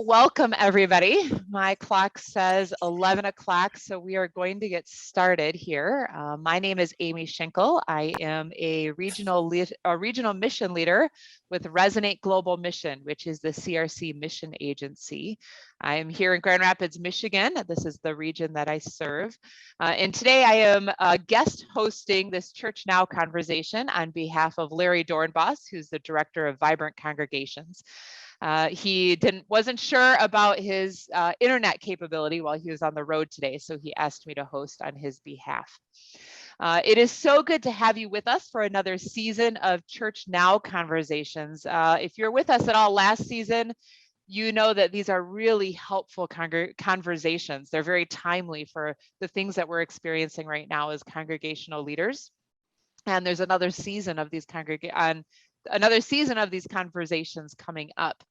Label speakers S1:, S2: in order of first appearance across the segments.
S1: Welcome everybody. My clock says 11 o'clock, so we are going to get started here. My name is Amy Schenkel. I am a regional mission leader with Resonate Global Mission, which is the CRC mission agency. I am here in Grand Rapids, Michigan. This is the region that I serve. And today I am guest hosting this Church Now conversation on behalf of Larry Dornbos, who's the Director of Vibrant Congregations. He wasn't sure about his internet capability while he was on the road today, so he asked me to host on his behalf. It is so good to have you with us for another season of Church Now conversations. If you're with us at all last season, you know that these are really helpful conversations. They're very timely for the things that we're experiencing right now as congregational leaders. And there's another season of these conversations coming up.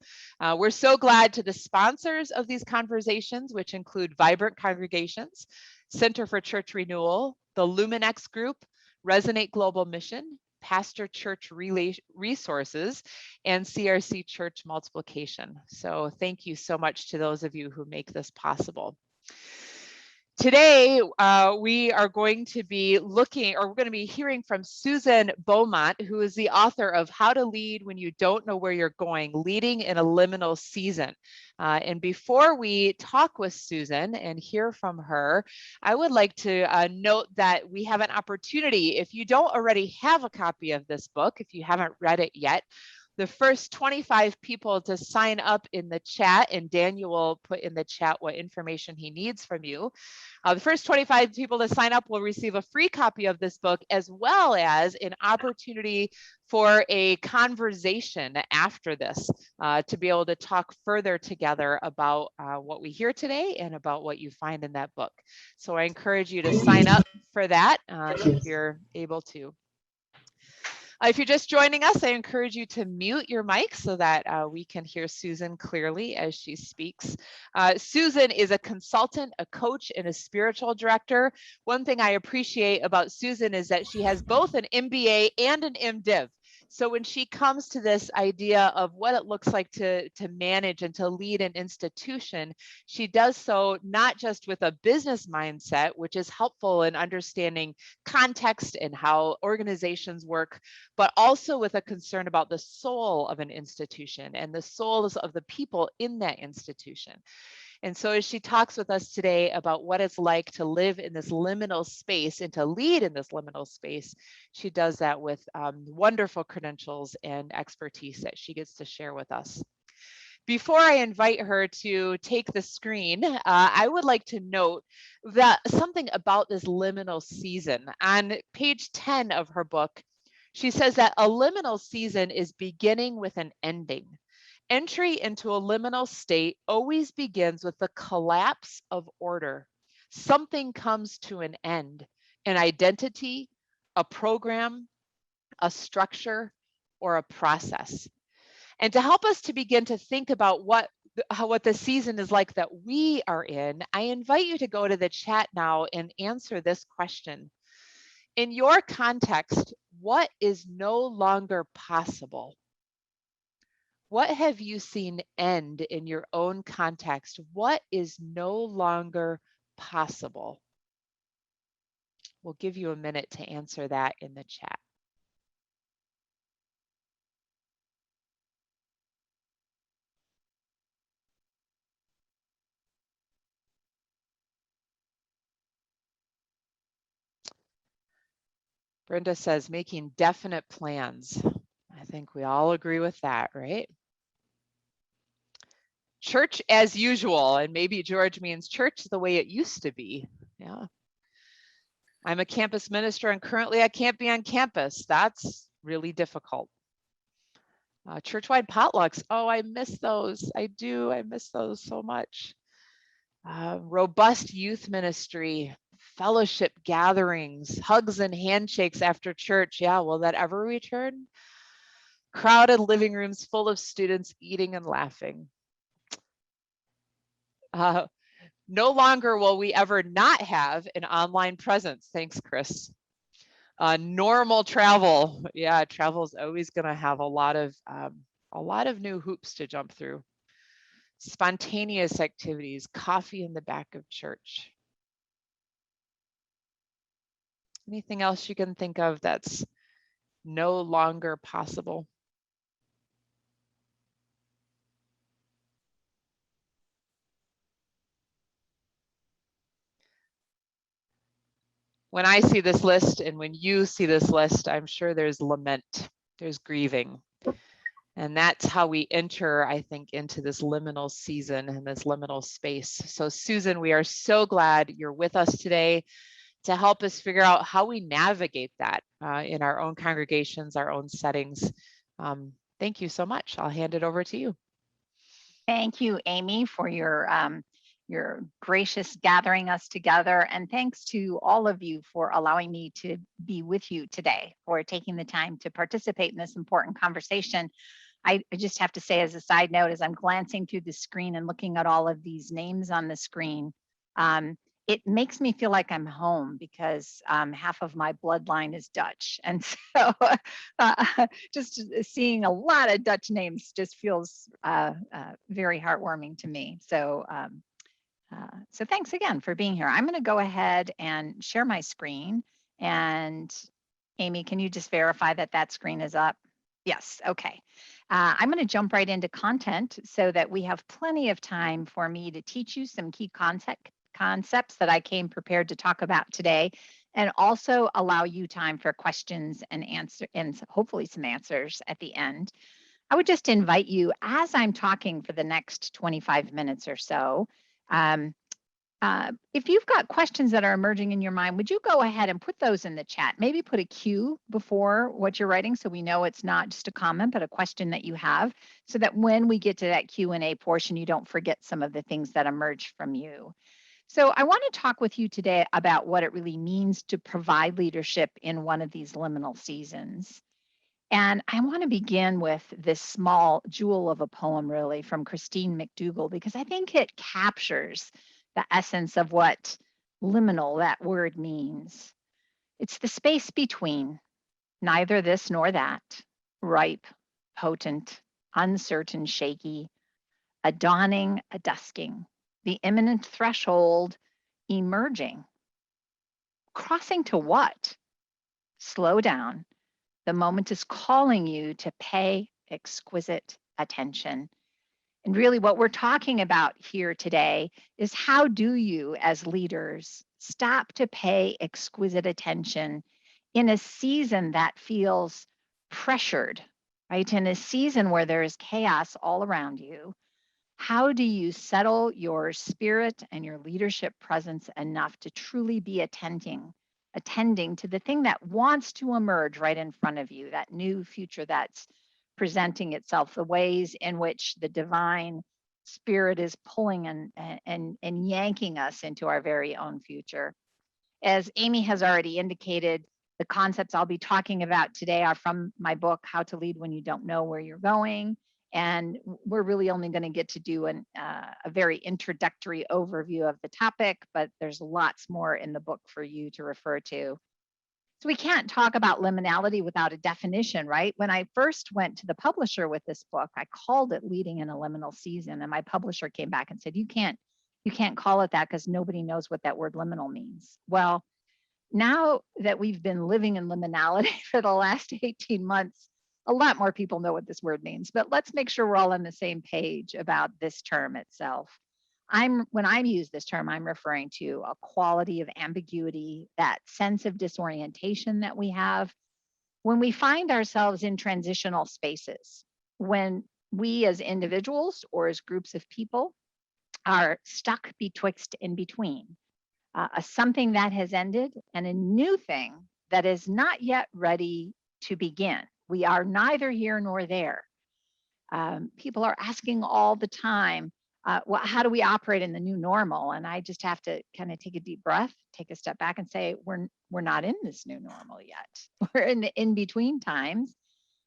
S1: We're so glad to the sponsors of these conversations, which include Vibrant Congregations, Center for Church Renewal, the Luminex Group, Resonate Global Mission, Pastor Church Resources, and CRC Church Multiplication. So thank you so much to those of you who make this possible. Today, we are going to be hearing from Susan Beaumont, who is the author of How to Lead When You Don't Know Where You're Going, Leading in a Liminal Season. And before we talk with Susan and hear from her, I would like to note that we have an opportunity. If you don't already have a copy of this book, if you haven't read it yet, the first 25 people to sign up in the chat, and Daniel will put in the chat what information he needs from you. The first 25 people to sign up will receive a free copy of this book, as well as an opportunity for a conversation after this to be able to talk further together about what we hear today and about what you find in that book. So I encourage you to sign up for that if you're able to. If you're just joining us, I encourage you to mute your mic so that we can hear Susan clearly as she speaks. Susan is a consultant, a coach, and a spiritual director. One thing I appreciate about Susan is that she has both an MBA and an MDiv. So when she comes to this idea of what it looks like to manage and to lead an institution, she does so not just with a business mindset, which is helpful in understanding context and how organizations work, but also with a concern about the soul of an institution and the souls of the people in that institution. And so as she talks with us today about what it's like to live in this liminal space and to lead in this liminal space, she does that with wonderful credentials and expertise that she gets to share with us. Before I invite her to take the screen, I would like to note that something about this liminal season. On page 10 of her book, she says that a liminal season is beginning with an ending. Entry into a liminal state always begins with the collapse of order. Something comes to an end, an identity, a program, a structure, or a process. And to help us to begin to think about what the season is like that we are in, I invite you to go to the chat now and answer this question. In your context, what is no longer possible? What have you seen end in your own context? What is no longer possible? We'll give you a minute to answer that in the chat. Brenda says, making definite plans. I think we all agree with that, right? Church as usual, and maybe George means church the way it used to be. Yeah. I'm a campus minister and currently I can't be on campus. That's really difficult. Church-wide potlucks. Oh, I miss those. I do. I miss those so much. Robust youth ministry, fellowship gatherings, hugs and handshakes after church. Yeah, will that ever return? Crowded living rooms full of students eating and laughing. No longer will we ever not have an online presence. Thanks, Chris. Normal travel. Yeah, travel is always going to have a lot of new hoops to jump through. spontaneous activities, coffee in the back of church. Anything else you can think of that's no longer possible? When I see this list and when you see this list, I'm sure there's lament, there's grieving. And that's how we enter, I think, into this liminal season and this liminal space. So Susan, we are so glad you're with us today to help us figure out how we navigate that in our own congregations, our own settings. Thank you so much. I'll hand it over to you.
S2: Thank you, Amy, for your gracious gathering us together. And thanks to all of you for allowing me to be with you today, for taking the time to participate in this important conversation. I just have to say, as a side note, as I'm glancing through the screen and looking at all of these names on the screen, it makes me feel like I'm home because half of my bloodline is Dutch. And so just seeing a lot of Dutch names just feels very heartwarming to me. So so thanks again for being here. I'm going to go ahead and share my screen. And Amy, can you just verify that that screen is up? Yes, okay. I'm going to jump right into content so that we have plenty of time for me to teach you some key concepts that I came prepared to talk about today, and also allow you time for questions and hopefully some answers at the end. I would just invite you, as I'm talking for the next 25 minutes or so, if you've got questions that are emerging in your mind, would you go ahead and put those in the chat? Maybe put a Q before what you're writing so we know it's not just a comment, but a question that you have, so that when we get to that Q&A portion, you don't forget some of the things that emerge from you. So I want to talk with you today about what it really means to provide leadership in one of these liminal seasons. And I want to begin with this small jewel of a poem, really, from Christine McDougall, because I think it captures the essence of what liminal, that word, means. It's the space between, neither this nor that, ripe, potent, uncertain, shaky, a dawning, a dusking, the imminent threshold, emerging. Crossing to what? Slow down. The moment is calling you to pay exquisite attention. And really what we're talking about here today is, how do you as leaders stop to pay exquisite attention in a season that feels pressured, right? In a season where there is chaos all around you. How do you settle your spirit and your leadership presence enough to truly be attending to the thing that wants to emerge right in front of you, that new future that's presenting itself, the ways in which the divine spirit is pulling and yanking us into our very own future? As Amy has already indicated, the concepts I'll be talking about today are from my book, How to Lead When You Don't Know Where You're Going. And we're really only going to get to do a very introductory overview of the topic, but there's lots more in the book for you to refer to. So we can't talk about liminality without a definition, right? When I first went to the publisher with this book, I called it Leading in a Liminal Season, and my publisher came back and said, you can't call it that because nobody knows what that word liminal means. Well, now that we've been living in liminality for the last 18 months, a lot more people know what this word means, but let's make sure we're all on the same page about this term itself. When I use this term, I'm referring to a quality of ambiguity, that sense of disorientation that we have when we find ourselves in transitional spaces, when we as individuals or as groups of people are stuck betwixt in between. Something that has ended and a new thing that is not yet ready to begin. We are neither here nor there. People are asking all the time, well, how do we operate in the new normal? And I just have to kind of take a deep breath, take a step back and say, we're not in this new normal yet. We're in the in-between times.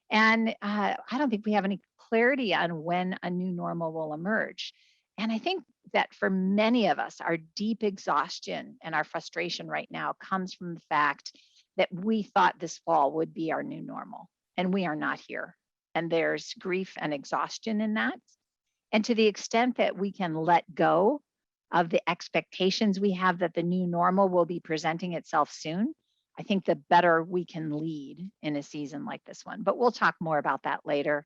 S2: And I don't think we have any clarity on when a new normal will emerge. And I think that for many of us, our deep exhaustion and our frustration right now comes from the fact that we thought this fall would be our new normal, and we are not here. And there's grief and exhaustion in that. And to the extent that we can let go of the expectations we have that the new normal will be presenting itself soon, I think the better we can lead in a season like this one. But we'll talk more about that later.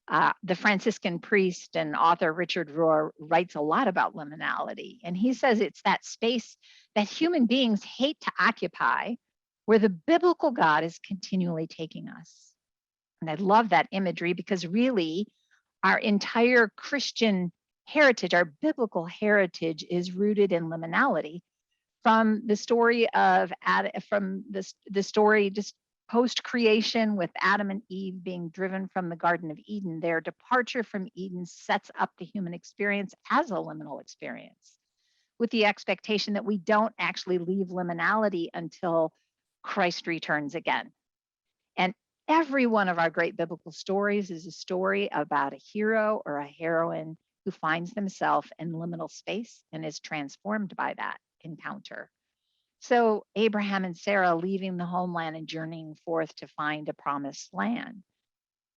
S2: The Franciscan priest and author Richard Rohr writes a lot about liminality, and he says it's that space that human beings hate to occupy, where the biblical God is continually taking us. And I love that imagery because really our entire Christian heritage, our biblical heritage, is rooted in liminality. From the story of the story just post creation with Adam and Eve being driven from the Garden of Eden, their departure from Eden sets up the human experience as a liminal experience, with the expectation that we don't actually leave liminality until Christ returns again. And every one of our great biblical stories is a story about a hero or a heroine who finds themselves in liminal space and is transformed by that encounter. So Abraham and Sarah leaving the homeland and journeying forth to find a promised land.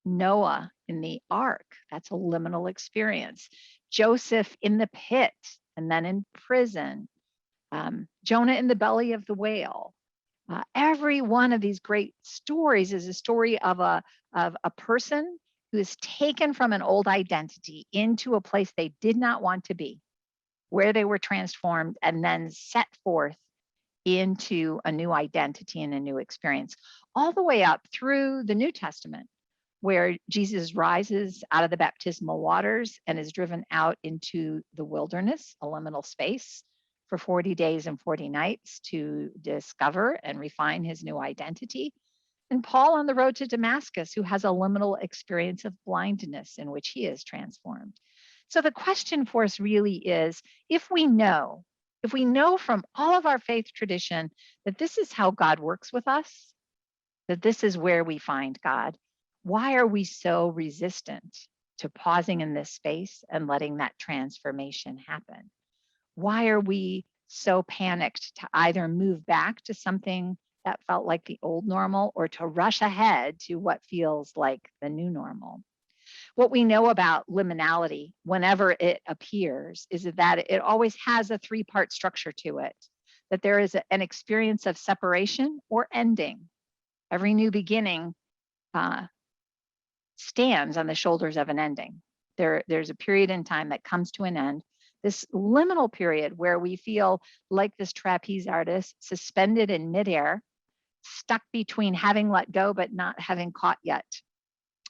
S2: Noah in the ark, that's a liminal experience. Joseph in the pit and then in prison. Jonah in the belly of the whale. Every one of these great stories is a story of a person who is taken from an old identity into a place they did not want to be, where they were transformed and then set forth into a new identity and a new experience, all the way up through the New Testament, where Jesus rises out of the baptismal waters and is driven out into the wilderness, a liminal space, for 40 days and 40 nights to discover and refine his new identity. And Paul on the road to Damascus, who has a liminal experience of blindness in which he is transformed. So the question for us really is, if we know from all of our faith tradition that this is how God works with us, that this is where we find God, why are we so resistant to pausing in this space and letting that transformation happen? Why are we so panicked to either move back to something that felt like the old normal or to rush ahead to what feels like the new normal? What we know about liminality, whenever it appears, is that it always has a three-part structure to it, that there is an experience of separation or ending. Every new beginning stands on the shoulders of an ending. There's a period in time that comes to an end. This liminal period where we feel like this trapeze artist suspended in midair, stuck between having let go but not having caught yet.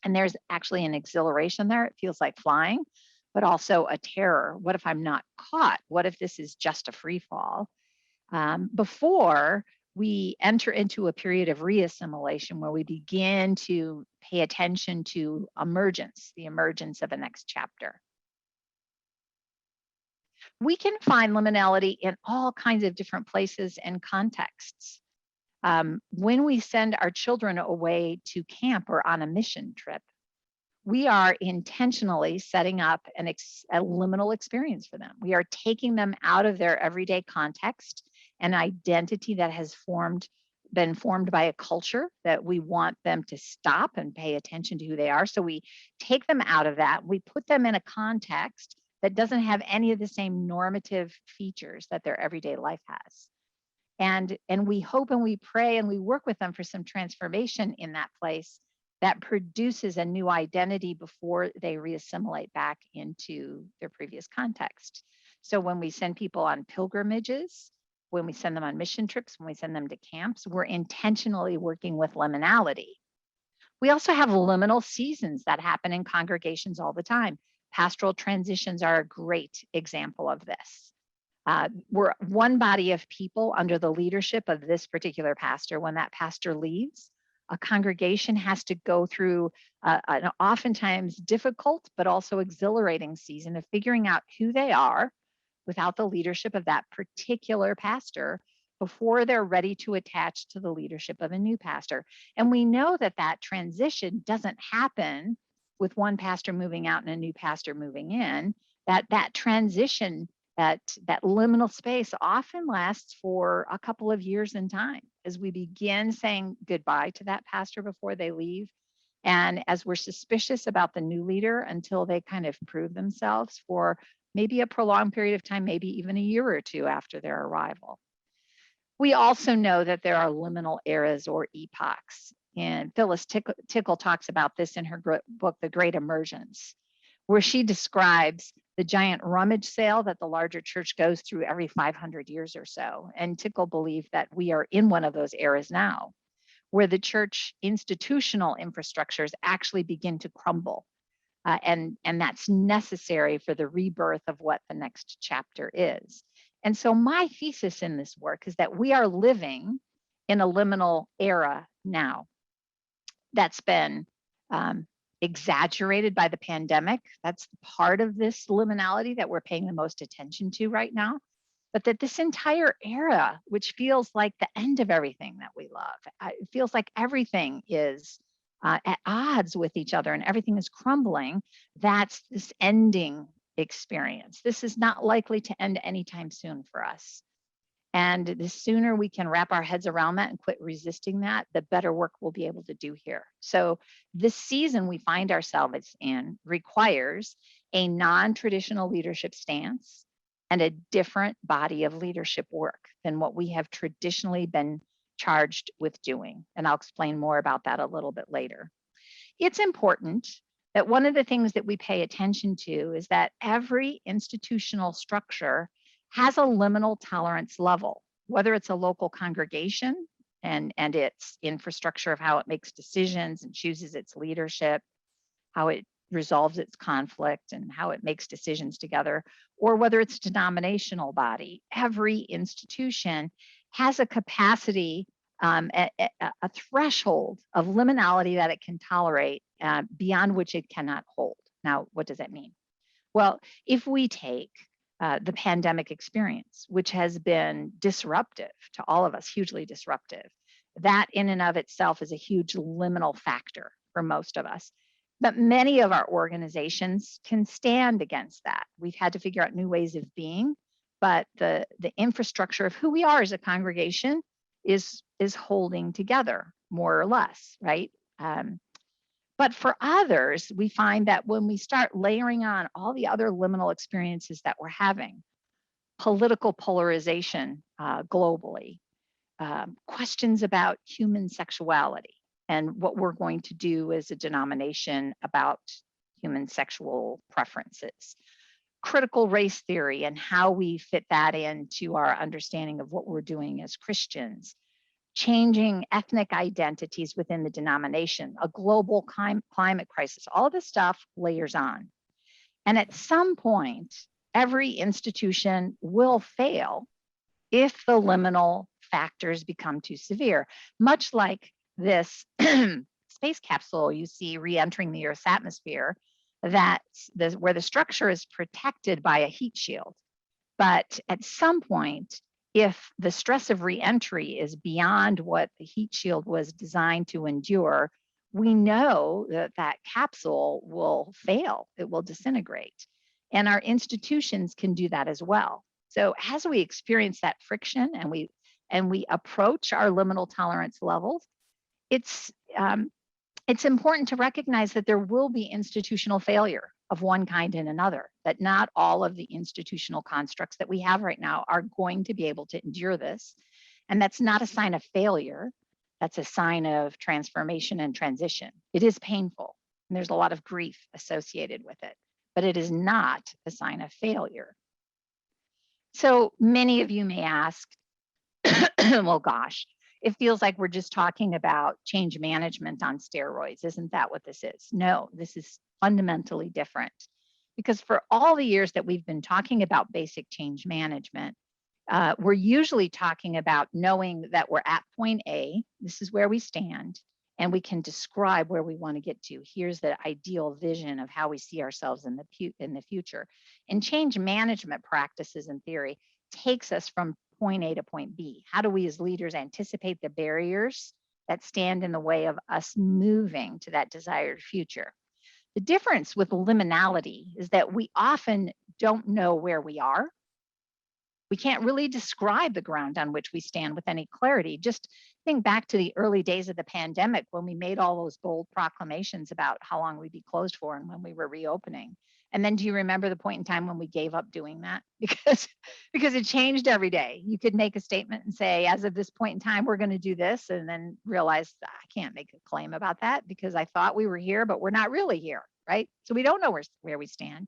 S2: And there's actually an exhilaration there. It feels like flying, but also a terror. What if I'm not caught? What if this is just a free fall? Before we enter into a period of reassimilation where we begin to pay attention to emergence, the emergence of a next chapter. We can find liminality in all kinds of different places and contexts. When we send our children away to camp or on a mission trip, we are intentionally setting up a liminal experience for them. We are taking them out of their everyday context, an identity that has been formed by a culture that we want them to stop and pay attention to who they are. So we take them out of that. We put them in a context that doesn't have any of the same normative features that their everyday life has. And we hope and we pray and we work with them for some transformation in that place that produces a new identity before they reassimilate back into their previous context. So when we send people on pilgrimages, when we send them on mission trips, when we send them to camps, we're intentionally working with liminality. We also have liminal seasons that happen in congregations all the time. Pastoral transitions are a great example of this. We're one body of people under the leadership of this particular pastor. When that pastor leaves, a congregation has to go through an oftentimes difficult but also exhilarating season of figuring out who they are without the leadership of that particular pastor before they're ready to attach to the leadership of a new pastor. And we know that that transition doesn't happen with one pastor moving out and a new pastor moving in. That transition, that liminal space often lasts for a couple of years in time as we begin saying goodbye to that pastor before they leave And as we're suspicious about the new leader until they kind of prove themselves for maybe a prolonged period of time, maybe even a year or two after their arrival. We also know that there are liminal eras or epochs. And Phyllis Tickle talks about this in her book, The Great Emergence, where she describes the giant rummage sale that the larger church goes through every 500 years or so. And Tickle believed that we are in one of those eras now, where the church institutional infrastructures actually begin to crumble. And that's necessary for the rebirth of what the next chapter is. And so my thesis in this work is that we are living in a liminal era now that's been exaggerated by the pandemic. That's part of this liminality that we're paying the most attention to right now. But that this entire era, which feels like the end of everything that we love, it feels like everything is at odds with each other and everything is crumbling. That's this ending experience. This is not likely to end anytime soon for us. And the sooner we can wrap our heads around that and quit resisting that, the better work we'll be able to do here. So this season we find ourselves in requires a non-traditional leadership stance and a different body of leadership work than what we have traditionally been charged with doing. And I'll explain more about that a little bit later. It's important that one of the things that we pay attention to is that every institutional structure has a liminal tolerance level, whether it's a local congregation and its infrastructure of how it makes decisions and chooses its leadership, how it resolves its conflict and how it makes decisions together, or whether it's a denominational body. Every institution has a capacity, a threshold of liminality that it can tolerate beyond which it cannot hold. Now, what does that mean? Well, if we take the pandemic experience, which has been disruptive to all of us, hugely disruptive, that in and of itself is a huge liminal factor for most of us. But many of our organizations can stand against that. We've had to figure out new ways of being, but the infrastructure of who we are as a congregation is holding together more or less, right? But for others, we find that when we start layering on all the other liminal experiences that we're having, political polarization globally, questions about human sexuality, and what we're going to do as a denomination about human sexual preferences. Critical race theory and how we fit that into our understanding of what we're doing as Christians. Changing ethnic identities within the denomination, a global climate crisis, all this stuff layers on. And at some point, every institution will fail if the liminal factors become too severe, much like this space capsule you see re-entering the Earth's atmosphere, where the structure is protected by a heat shield. But at some point, if the stress of re-entry is beyond what the heat shield was designed to endure, we know that that capsule will fail, it will disintegrate. And our institutions can do that as well. So as we experience that friction and we approach our liminal tolerance levels, it's important to recognize that there will be institutional failure of one kind and another, that not all of the institutional constructs that we have right now are going to be able to endure this. And that's not a sign of failure. That's a sign of transformation and transition. It is painful, and there's a lot of grief associated with it, but it is not a sign of failure. So many of you may ask, well, gosh, it feels like we're just talking about change management on steroids. Isn't that what this is? No, this is fundamentally different. Because for all the years that we've been talking about basic change management, we're usually talking about knowing that we're at point A, this is where we stand, and we can describe where we want to get to. Here's the ideal vision of how we see ourselves in the future. And change management practices in theory takes us from point A to point B. How do we as leaders anticipate the barriers that stand in the way of us moving to that desired future? The difference with liminality is that we often don't know where we are, We can't really describe the ground on which we stand with any clarity. Just think back to the early days of the pandemic when we made all those bold proclamations about how long we'd be closed for and when we were reopening. And then do you remember the point in time when we gave up doing that? Because it changed every day. You could make a statement and say, as of this point in time, we're going to do this, and then realize I can't make a claim about that because I thought we were here, but we're not really here, right? So we don't know where we stand.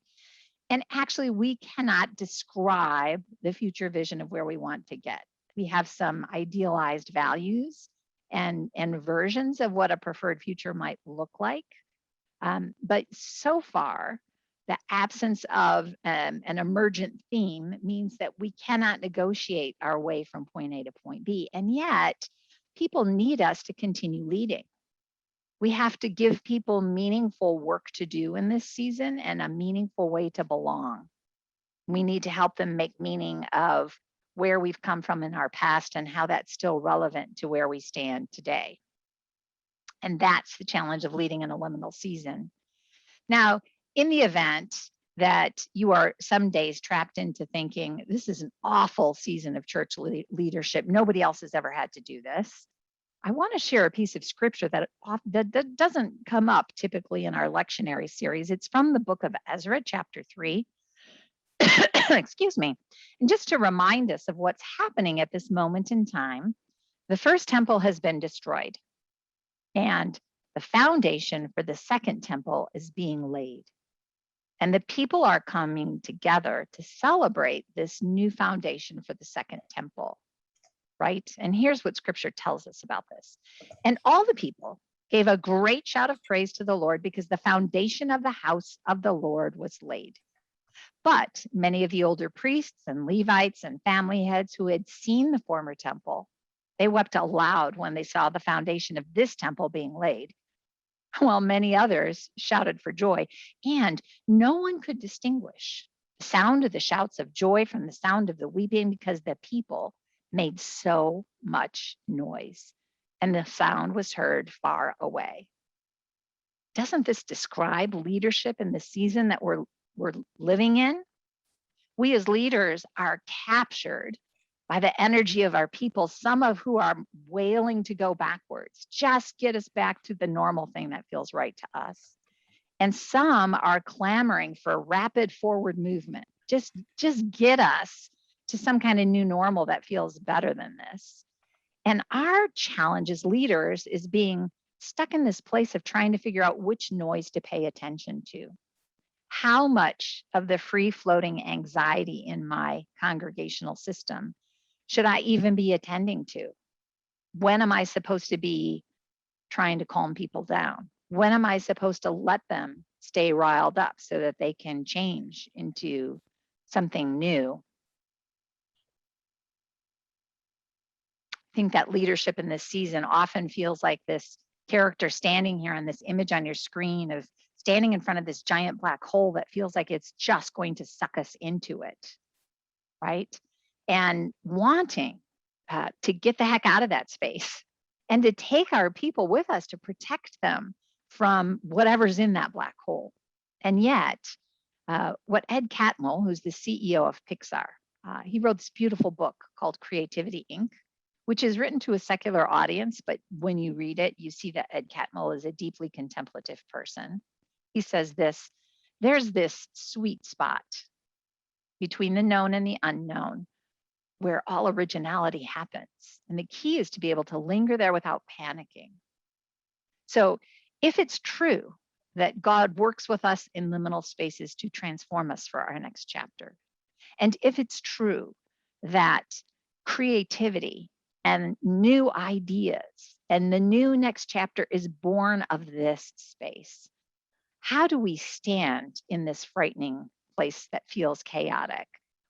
S2: And actually, we cannot describe the future vision of where we want to get. We have some idealized values and versions of what a preferred future might look like. But so far, the absence of an emergent theme means that we cannot negotiate our way from point A to point B. And yet, people need us to continue leading. We have to give people meaningful work to do in this season and a meaningful way to belong. We need to help them make meaning of where we've come from in our past and how that's still relevant to where we stand today. And that's the challenge of leading in a liminal season. Now, in the event that you are some days trapped into thinking, this is an awful season of church leadership, nobody else has ever had to do this, I want to share a piece of scripture that doesn't come up typically in our lectionary series. It's from the book of Ezra, chapter 3. Excuse me. And just to remind us of what's happening at this moment in time, the first temple has been destroyed, and the foundation for the second temple is being laid. And the people are coming together to celebrate this new foundation for the second temple. Right? And here's what scripture tells us about this. And all the people gave a great shout of praise to the Lord because the foundation of the house of the Lord was laid. But many of the older priests and Levites and family heads who had seen the former temple, they wept aloud when they saw the foundation of this temple being laid, while many others shouted for joy. And no one could distinguish the sound of the shouts of joy from the sound of the weeping because the people made so much noise, and the sound was heard far away. Doesn't this describe leadership in the season that we're living in? We as leaders are captured by the energy of our people, some of who are wailing to go backwards. Just get us back to the normal thing that feels right to us. And some are clamoring for rapid forward movement. Just get us to some kind of new normal that feels better than this. And our challenge as leaders is being stuck in this place of trying to figure out which noise to pay attention to. How much of the free floating anxiety in my congregational system should I even be attending to? When am I supposed to be trying to calm people down? When am I supposed to let them stay riled up so that they can change into something new? I think that leadership in this season often feels like this character standing here on this image on your screen of standing in front of this giant black hole that feels like it's just going to suck us into it, right? And wanting to get the heck out of that space and to take our people with us to protect them from whatever's in that black hole. And yet, what Ed Catmull, who's the CEO of Pixar, he wrote this beautiful book called Creativity, Inc., which is written to a secular audience, but when you read it, you see that Ed Catmull is a deeply contemplative person. He says this, there's this sweet spot between the known and the unknown where all originality happens. And the key is to be able to linger there without panicking. So if it's true that God works with us in liminal spaces to transform us for our next chapter, and if it's true that creativity and new ideas and the new next chapter is born of this space, how do we stand in this frightening place that feels chaotic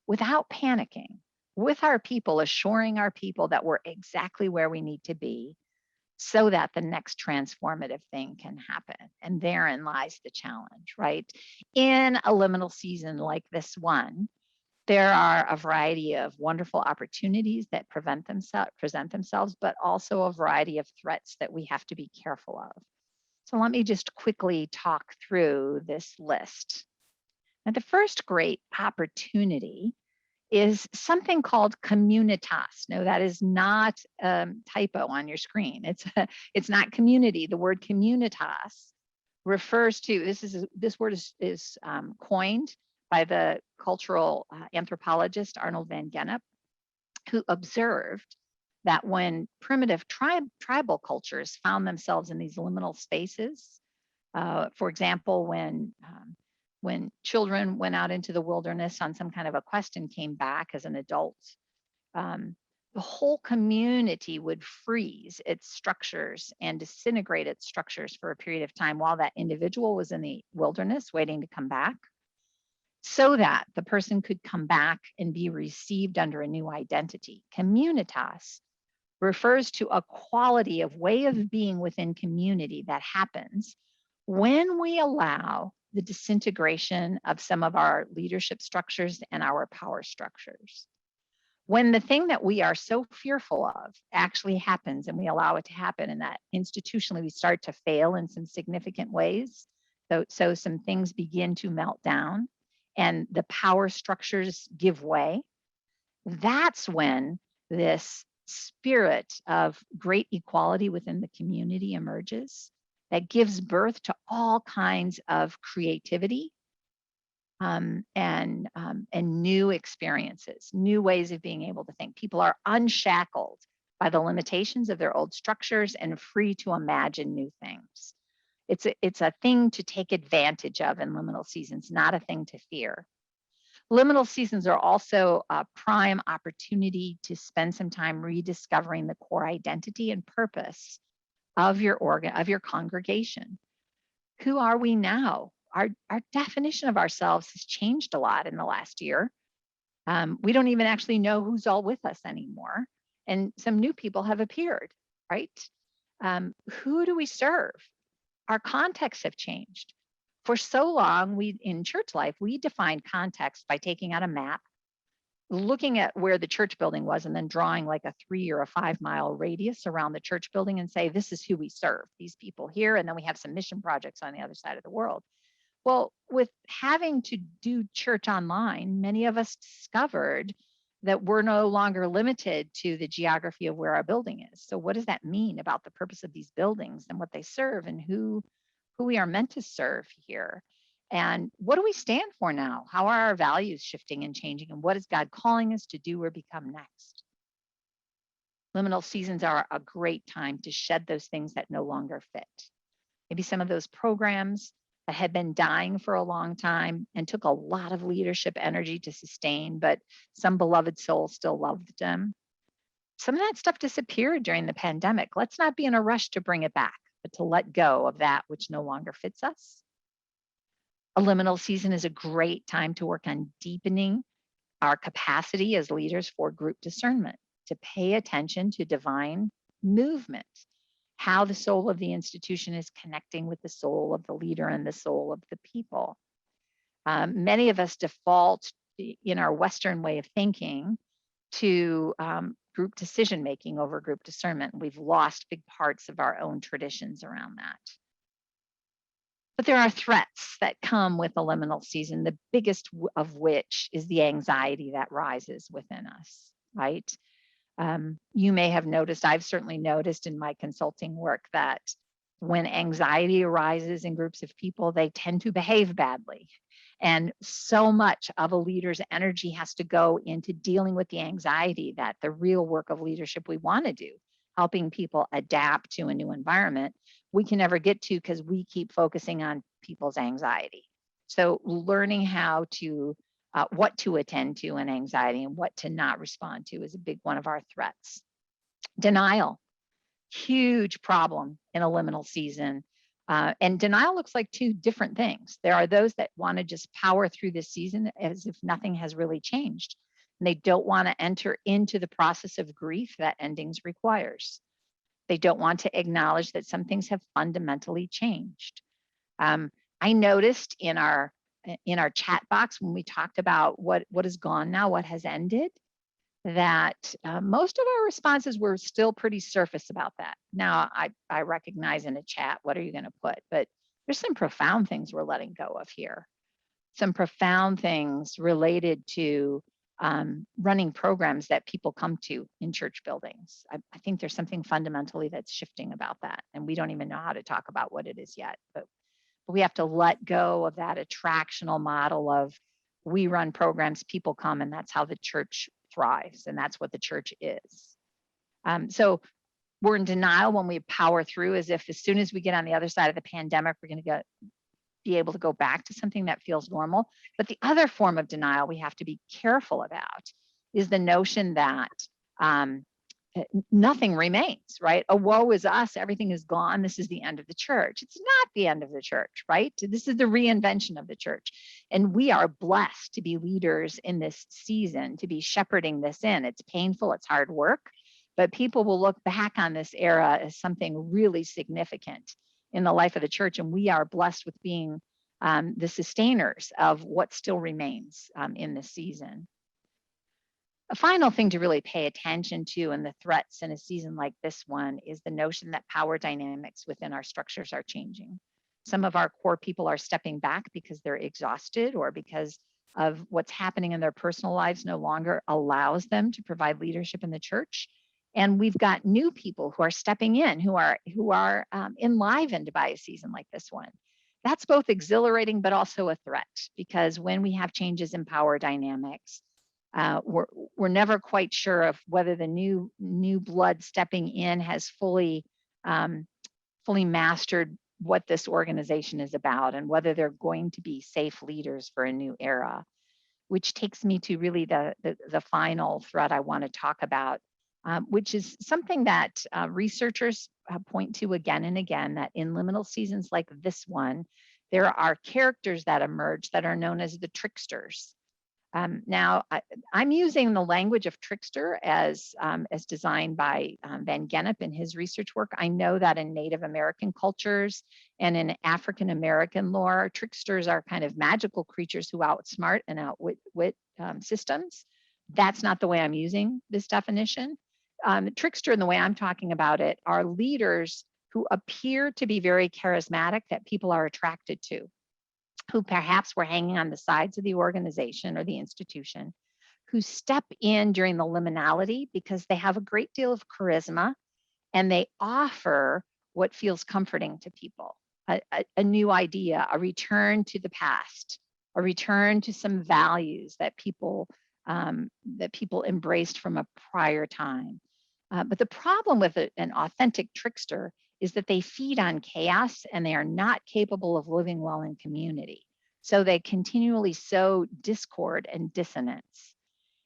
S2: without panicking, with our people, assuring our people that we're exactly where we need to be so that the next transformative thing can happen? And therein lies the challenge, right? In a liminal season like this one, there are a variety of wonderful opportunities that present themselves, but also a variety of threats that we have to be careful of. So let me just quickly talk through this list. Now, the first great opportunity is something called communitas. No, that is not typo on your screen. It's not community. The word communitas refers to, this word is coined by the cultural anthropologist Arnold van Gennep, who observed that when primitive tribal cultures found themselves in these liminal spaces, for example, when children went out into the wilderness on some kind of a quest and came back as an adult, the whole community would freeze its structures and disintegrate its structures for a period of time while that individual was in the wilderness waiting to come back, so that the person could come back and be received under a new identity. Communitas refers to a quality of way of being within community that happens when we allow the disintegration of some of our leadership structures and our power structures. When the thing that we are so fearful of actually happens and we allow it to happen, and that institutionally we start to fail in some significant ways, so some things begin to melt down and the power structures give way, that's when this spirit of great equality within the community emerges that gives birth to all kinds of creativity and new experiences, new ways of being able to think. People are unshackled by the limitations of their old structures and free to imagine new things. It's a thing to take advantage of in liminal seasons, not a thing to fear. Liminal seasons are also a prime opportunity to spend some time rediscovering the core identity and purpose of your congregation. Who are we now? Our definition of ourselves has changed a lot in the last year. We don't even actually know who's all with us anymore. And some new people have appeared, right? Who do we serve? Our contexts have changed. For so long, in church life, we defined context by taking out a map, looking at where the church building was, and then drawing like a 3 or a 5 mile radius around the church building and say, this is who we serve, these people here. And then we have some mission projects on the other side of the world. Well, with having to do church online, many of us discovered that we're no longer limited to the geography of where our building is. So what does that mean about the purpose of these buildings and what they serve and who we are meant to serve here? And what do we stand for now? How are our values shifting and changing? And what is God calling us to do or become next? Liminal seasons are a great time to shed those things that no longer fit. Maybe some of those programs that had been dying for a long time and took a lot of leadership energy to sustain, but some beloved soul still loved them. Some of that stuff disappeared during the pandemic. Let's not be in a rush to bring it back, but to let go of that which no longer fits us. A liminal season is a great time to work on deepening our capacity as leaders for group discernment, to pay attention to divine movement, how the soul of the institution is connecting with the soul of the leader and the soul of the people. Many of us default in our Western way of thinking to group decision making over group discernment. We've lost big parts of our own traditions around that. But there are threats that come with a liminal season, the biggest of which is the anxiety that rises within us, right? You may have noticed, I've certainly noticed in my consulting work, that when anxiety arises in groups of people, they tend to behave badly. And so much of a leader's energy has to go into dealing with the anxiety, that the real work of leadership we want to do, helping people adapt to a new environment, we can never get to because we keep focusing on people's anxiety. So learning how to what to attend to in anxiety and what to not respond to is a big one of our threats. Denial, huge problem in a liminal season. And denial looks like two different things. There are those that want to just power through this season as if nothing has really changed. And they don't want to enter into the process of grief that endings requires. They don't want to acknowledge that some things have fundamentally changed. I noticed in our chat box when we talked about what is gone now, what has ended, that most of our responses were still pretty surface about that. Now, I recognize in a chat, what are you going to put? But there's some profound things we're letting go of here. Some profound things related to running programs that people come to in church buildings. I think there's something fundamentally that's shifting about that. And we don't even know how to talk about what it is yet. But we have to let go of that attractional model of we run programs, people come, and that's how the church thrives. And that's what the church is. So we're in denial when we power through, as if as soon as we get on the other side of the pandemic, we're going to be able to go back to something that feels normal. But the other form of denial we have to be careful about is the notion that nothing remains, right? A woe is us, everything is gone. This is the end of the church. It's not the end of the church, right? This is the reinvention of the church. And we are blessed to be leaders in this season, to be shepherding this in. It's painful, it's hard work, but people will look back on this era as something really significant in the life of the church. And we are blessed with being the sustainers of what still remains in this season. A final thing to really pay attention to in the threats in a season like this one is the notion that power dynamics within our structures are changing. Some of our core people are stepping back because they're exhausted or because of what's happening in their personal lives no longer allows them to provide leadership in the church. And we've got new people who are stepping in, who are enlivened by a season like this one. That's both exhilarating, but also a threat, because when we have changes in power dynamics, we're never quite sure of whether the new blood stepping in has fully mastered what this organization is about and whether they're going to be safe leaders for a new era. Which takes me to really the final threat I want to talk about, which is something that researchers point to again and again, that in liminal seasons like this one, there are characters that emerge that are known as the tricksters. Now, I'm using the language of trickster as designed by Van Gennep in his research work. I know that in Native American cultures and in African American lore, tricksters are kind of magical creatures who outsmart and outwit systems. That's not the way I'm using this definition. Trickster, in the way I'm talking about it, are leaders who appear to be very charismatic that people are attracted to, who perhaps were hanging on the sides of the organization or the institution, who step in during the liminality because they have a great deal of charisma and they offer what feels comforting to people, a new idea, a return to the past, a return to some values that people embraced from a prior time. But the problem with an authentic trickster is that they feed on chaos and they are not capable of living well in community. So they continually sow discord and dissonance.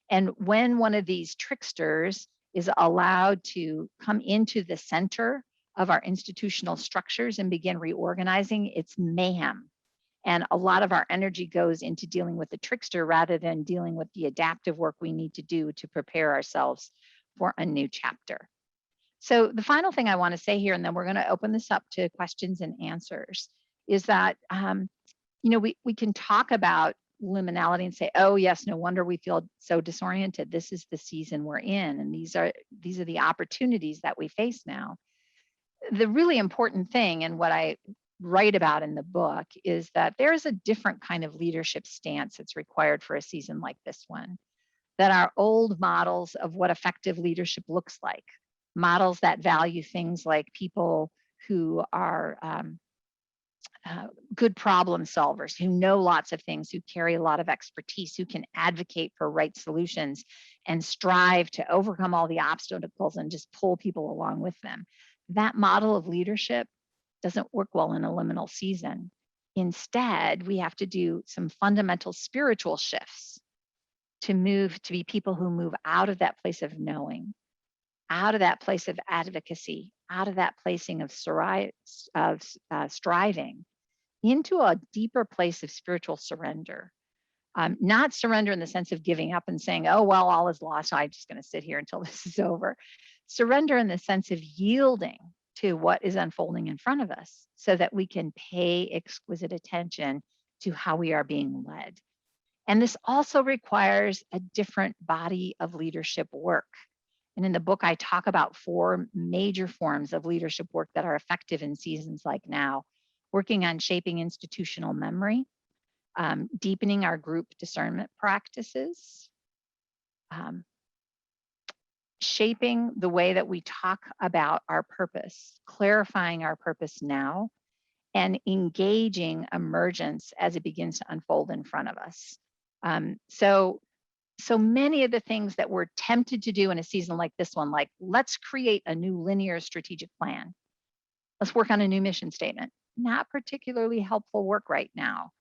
S2: And when one of these tricksters is allowed to come into the center of our institutional structures and begin reorganizing, it's mayhem. And a lot of our energy goes into dealing with the trickster rather than dealing with the adaptive work we need to do to prepare ourselves for a new chapter. So the final thing I want to say here, and then we're going to open this up to questions and answers, is that we can talk about liminality and say, oh yes, no wonder we feel so disoriented. This is the season we're in, and these are the opportunities that we face now. The really important thing, and what I write about in the book, is that there is a different kind of leadership stance that's required for a season like this one. That our old models of what effective leadership looks like, models that value things like people who are good problem solvers, who know lots of things, who carry a lot of expertise, who can advocate for right solutions and strive to overcome all the obstacles and just pull people along with them. That model of leadership doesn't work well in a liminal season. Instead, we have to do some fundamental spiritual shifts to be people who move out of that place of knowing, out of that place of advocacy, out of that placing of striving, into a deeper place of spiritual surrender. Not surrender in the sense of giving up and saying, oh, well, all is lost, I'm just going to sit here until this is over. Surrender in the sense of yielding to what is unfolding in front of us so that we can pay exquisite attention to how we are being led. And this also requires a different body of leadership work. And in the book, I talk about 4 major forms of leadership work that are effective in seasons like now: working on shaping institutional memory, deepening our group discernment practices, shaping the way that we talk about our purpose, clarifying our purpose now, and engaging emergence as it begins to unfold in front of us. So many of the things that we're tempted to do in a season like this one, like let's create a new linear strategic plan. Let's work on a new mission statement. Not particularly helpful work right now.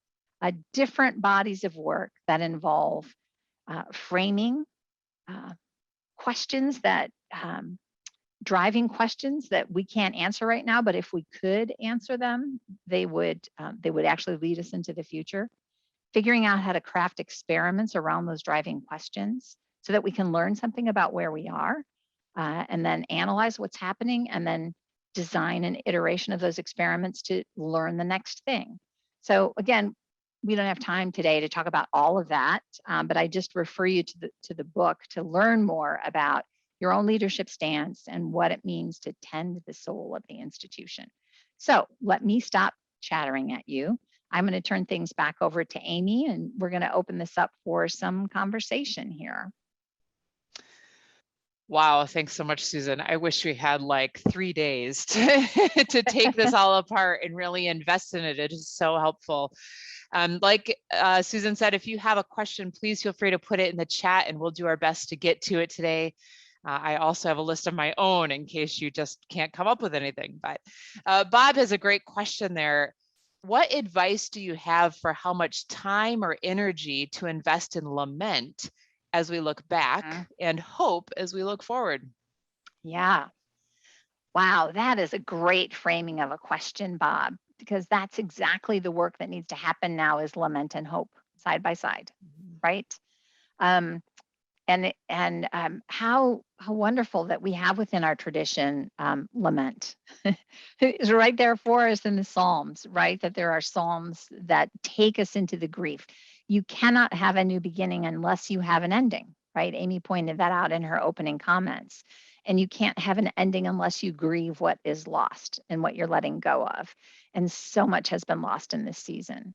S2: Different bodies of work that involve framing, questions that driving questions that we can't answer right now, but if we could answer them, they would actually lead us into the future. Figuring out how to craft experiments around those driving questions so that we can learn something about where we are, and then analyze what's happening, and then design an iteration of those experiments to learn the next thing. So again, we don't have time today to talk about all of that, but I just refer you to the book to learn more about your own leadership stance and what it means to tend the soul of the institution. So let me stop chattering at you. I'm going to turn things back over to Amy, and we're going to open this up for some conversation here.
S1: Wow, thanks so much, Susan. I wish we had like 3 days to take this all apart and really invest in it. It is so helpful. Like Susan said, if you have a question, please feel free to put it in the chat and we'll do our best to get to it today. I also have a list of my own in case you just can't come up with anything. But Bob has a great question there. What advice do you have for how much time or energy to invest in lament as we look back and hope as we look forward?
S2: Yeah. Wow, that is a great framing of a question, Bob, because that's exactly the work that needs to happen now is lament and hope side by side, right? How wonderful that we have within our tradition lament. It's right there for us in the Psalms, right? That there are Psalms that take us into the grief. You cannot have a new beginning unless you have an ending, right? Amy pointed that out in her opening comments. And you can't have an ending unless you grieve what is lost and what you're letting go of. And so much has been lost in this season.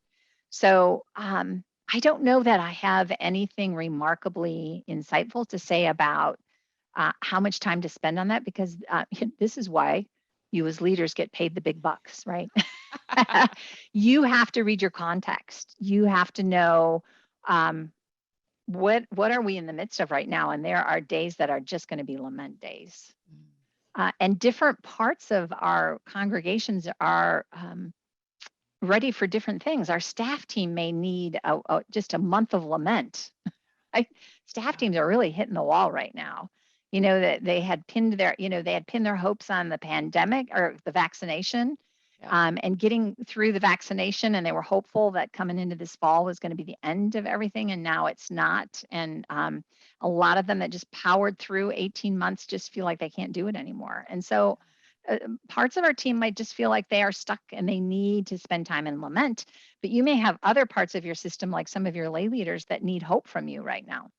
S2: So I don't know that I have anything remarkably insightful to say about how much time to spend on that, because this is why you as leaders get paid the big bucks, right? You have to read your context. You have to know what are we in the midst of right now? And there are days that are just going to be lament days. And different parts of our congregations are ready for different things. Our staff team may need just a month of lament. Staff teams are really hitting the wall right now. You know, that they had pinned their hopes on the pandemic or the vaccination, and getting through the vaccination, and they were hopeful that coming into this fall was going to be the end of everything, and now it's not. And a lot of them that just powered through 18 months just feel like they can't do it anymore. And so parts of our team might just feel like they are stuck and they need to spend time in lament, but you may have other parts of your system, like some of your lay leaders, that need hope from you right now.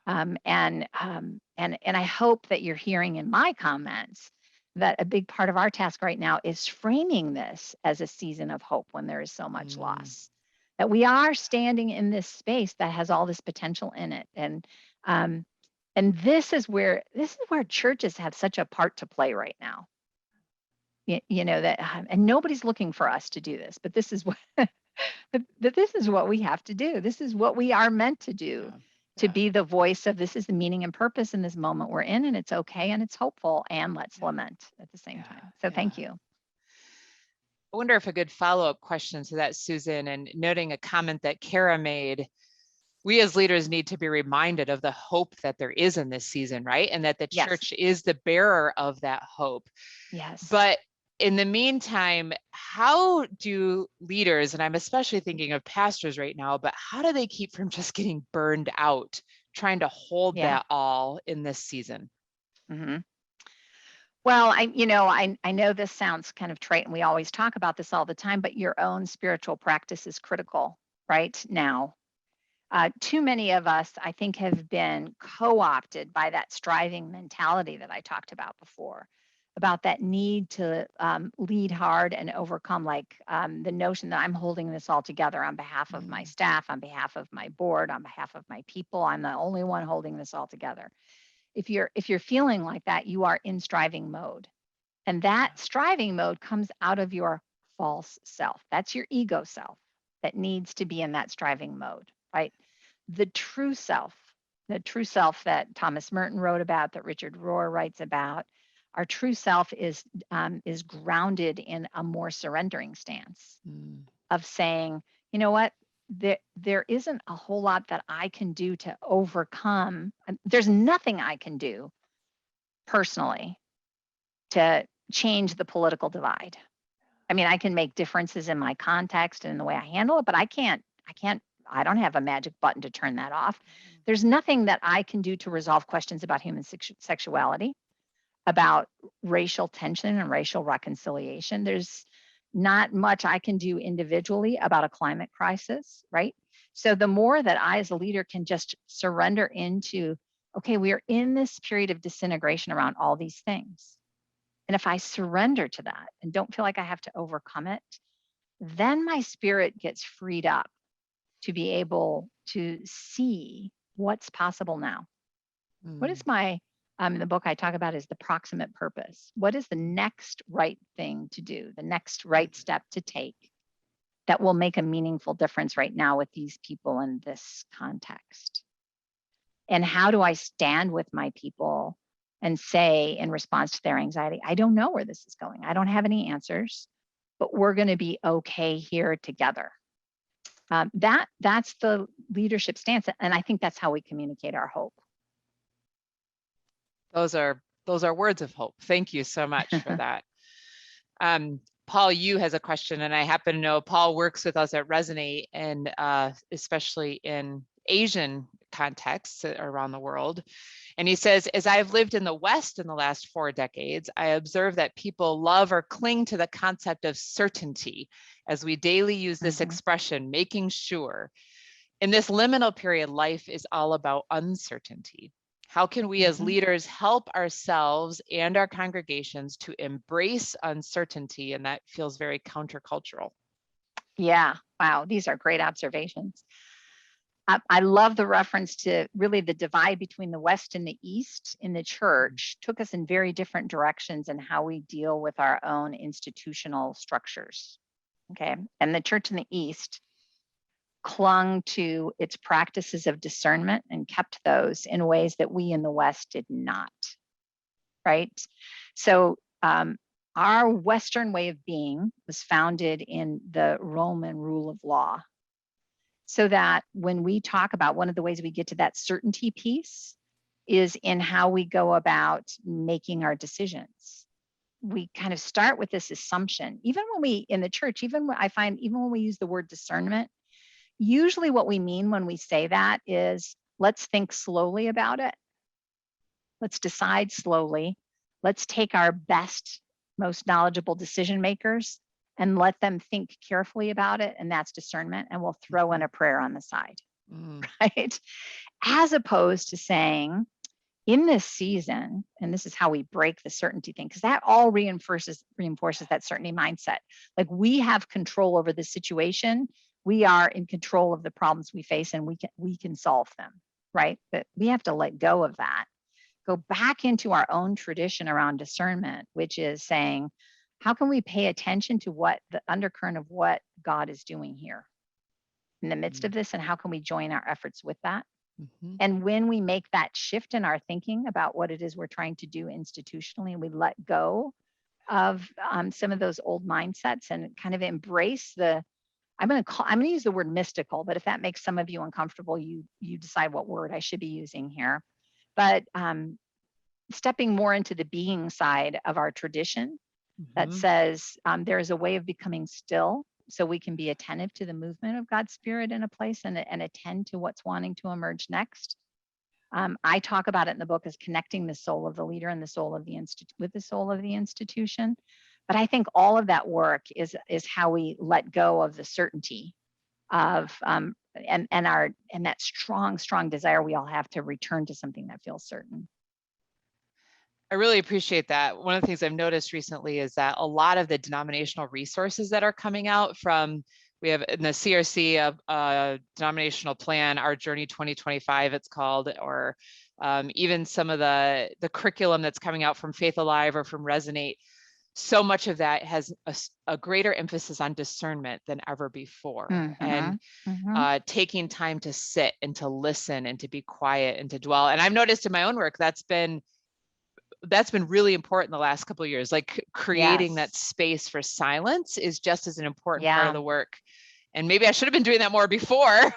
S2: And I hope that you're hearing in my comments that a big part of our task right now is framing this as a season of hope when there is so much loss, that we are standing in this space that has all this potential in it. And this is where churches have such a part to play right now. You know that, and nobody's looking for us to do this, but this is what this is what we have to do. This is what we are meant to do, to be the voice of this is the meaning and purpose in this moment we're in, and it's okay and it's hopeful, and let's lament at the same time. So thank you.
S1: I wonder if a good follow-up question to that, Susan, and noting a comment that Kara made, we as leaders need to be reminded of the hope that there is in this season, right? And that the church is the bearer of that hope.
S2: Yes.
S1: But in the meantime, how do leaders, and I'm especially thinking of pastors right now, but how do they keep from just getting burned out, trying to hold that all in this season?
S2: Well, I know this sounds kind of trite, and we always talk about this all the time, but your own spiritual practice is critical right now. Too many of us, I think, have been co-opted by that striving mentality that I talked about before. about that need to lead hard and overcome, like the notion that I'm holding this all together on behalf of my staff, on behalf of my board, on behalf of my people. I'm the only one holding this all together. If you're feeling like that, you are in striving mode. And that striving mode comes out of your false self. That's your ego self that needs to be in that striving mode, right? The true self that Thomas Merton wrote about, that Richard Rohr writes about, our true self is grounded in a more surrendering stance of saying, you know what, there isn't a whole lot that I can do to overcome. There's nothing I can do personally to change the political divide. I mean, I can make differences in my context and in the way I handle it, but I don't have a magic button to turn that off. There's nothing that I can do to resolve questions about human sexuality, about racial tension and racial reconciliation. There's not much I can do individually about a climate crisis, right? So the more that I as a leader can just surrender into, okay, we are in this period of disintegration around all these things. And if I surrender to that and don't feel like I have to overcome it, then my spirit gets freed up to be able to see what's possible now. What is my, in the book I talk about is the proximate purpose. What is the next right thing to do, the next right step to take that will make a meaningful difference right now with these people in this context? And how do I stand with my people and say in response to their anxiety, I don't know where this is going. I don't have any answers, but we're going to be okay here together. That's the leadership stance. And I think that's how we communicate our hope.
S1: Those are words of hope. Thank you so much for that. Paul Yu has a question, and I happen to know Paul works with us at Resonate, and especially in Asian contexts around the world. And he says, as I've lived in the West in the last 4 decades, I observe that people love or cling to the concept of certainty as we daily use this expression, making sure. In this liminal period, life is all about uncertainty. How can we as leaders help ourselves and our congregations to embrace uncertainty? And that feels very countercultural.
S2: Yeah, wow, these are great observations. I love the reference to really the divide between the West and the East in the church took us in very different directions in how we deal with our own institutional structures. Okay. And the church in the East clung to its practices of discernment and kept those in ways that we in the West did not. Right. So, our Western way of being was founded in the Roman rule of law. So that when we talk about, one of the ways we get to that certainty piece is in how we go about making our decisions. We kind of start with this assumption, even when we in the church, even when we use the word discernment, usually what we mean when we say that is, let's think slowly about it. Let's decide slowly. Let's take our best, most knowledgeable decision makers and let them think carefully about it. And that's discernment. And we'll throw in a prayer on the side, right? As opposed to saying, in this season, and this is how we break the certainty thing, because that all reinforces that certainty mindset. Like, we have control over the situation. We are in control of the problems we face, and we can solve them, right? But we have to let go of that. Go back into our own tradition around discernment, which is saying, how can we pay attention to what the undercurrent of what God is doing here in the midst of this, and how can we join our efforts with that? And when we make that shift in our thinking about what it is we're trying to do institutionally, and we let go of some of those old mindsets and kind of embrace I'm going to use the word mystical, but if that makes some of you uncomfortable, you decide what word I should be using here. But stepping more into the being side of our tradition that says there is a way of becoming still so we can be attentive to the movement of God's Spirit in a place and attend to what's wanting to emerge next. I talk about it in the book as connecting the soul of the leader and the soul of the with the soul of the institution. But I think all of that work is how we let go of the certainty of and that strong desire we all have to return to something that feels certain.
S1: I really appreciate that. One of the things I've noticed recently is that a lot of the denominational resources that are coming out from, we have in the CRC a denominational plan, Our Journey 2025 it's called, or even some of the curriculum that's coming out from Faith Alive or from Resonate. So much of that has a greater emphasis on discernment than ever before, and taking time to sit and to listen and to be quiet and to dwell. And I've noticed in my own work that's been really important the last couple of years. Like creating that space for silence is just as an important part of the work. And maybe I should have been doing that more before,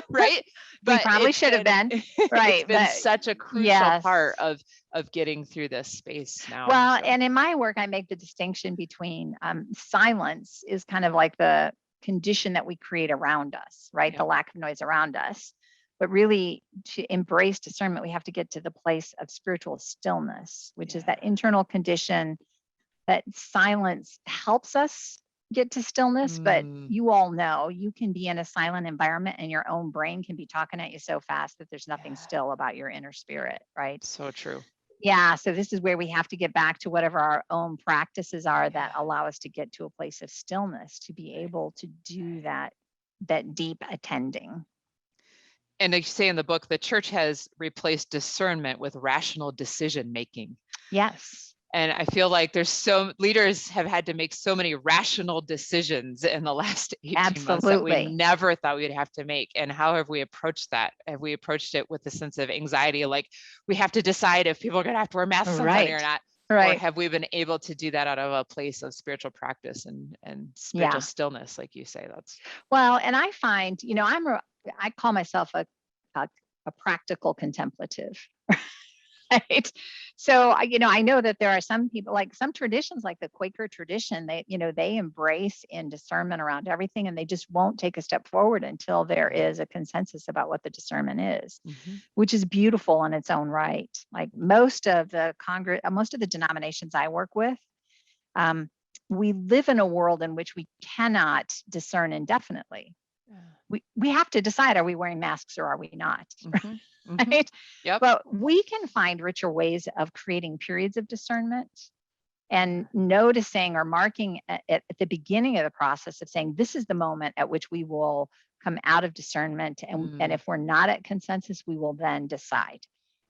S1: right?
S2: But we probably should have been, right?
S1: It's been such a crucial part of getting through this space now.
S2: Well, and in my work, I make the distinction between silence is kind of like the condition that we create around us, right? The lack of noise around us. But really, to embrace discernment, we have to get to the place of spiritual stillness, which is that internal condition that silence helps us get to stillness. But you all know you can be in a silent environment and your own brain can be talking at you so fast that there's nothing still about your inner spirit, right?
S1: So true.
S2: Yeah. So this is where we have to get back to whatever our own practices are that allow us to get to a place of stillness, to be able to do that deep attending.
S1: And they say in the book, the church has replaced discernment with rational decision making.
S2: Yes.
S1: And I feel like leaders have had to make so many rational decisions in the last 18 months that we never thought we'd have to make. And how have we approached that? Have we approached it with a sense of anxiety? Like we have to decide if people are going to have to wear masks on Sunday or not. Or have we been able to do that out of a place of spiritual practice and spiritual stillness, like you say?
S2: Well, and I find, I call myself a practical contemplative, right? So, I know that there are some people, like some traditions, like the Quaker tradition, they embrace in discernment around everything, and they just won't take a step forward until there is a consensus about what the discernment is, which is beautiful in its own right. Like most of the denominations I work with, we live in a world in which we cannot discern indefinitely. We have to decide, are we wearing masks or are we not? Right?
S1: Yep.
S2: But we can find richer ways of creating periods of discernment and noticing or marking at the beginning of the process of saying, this is the moment at which we will come out of discernment. And if we're not at consensus, we will then decide.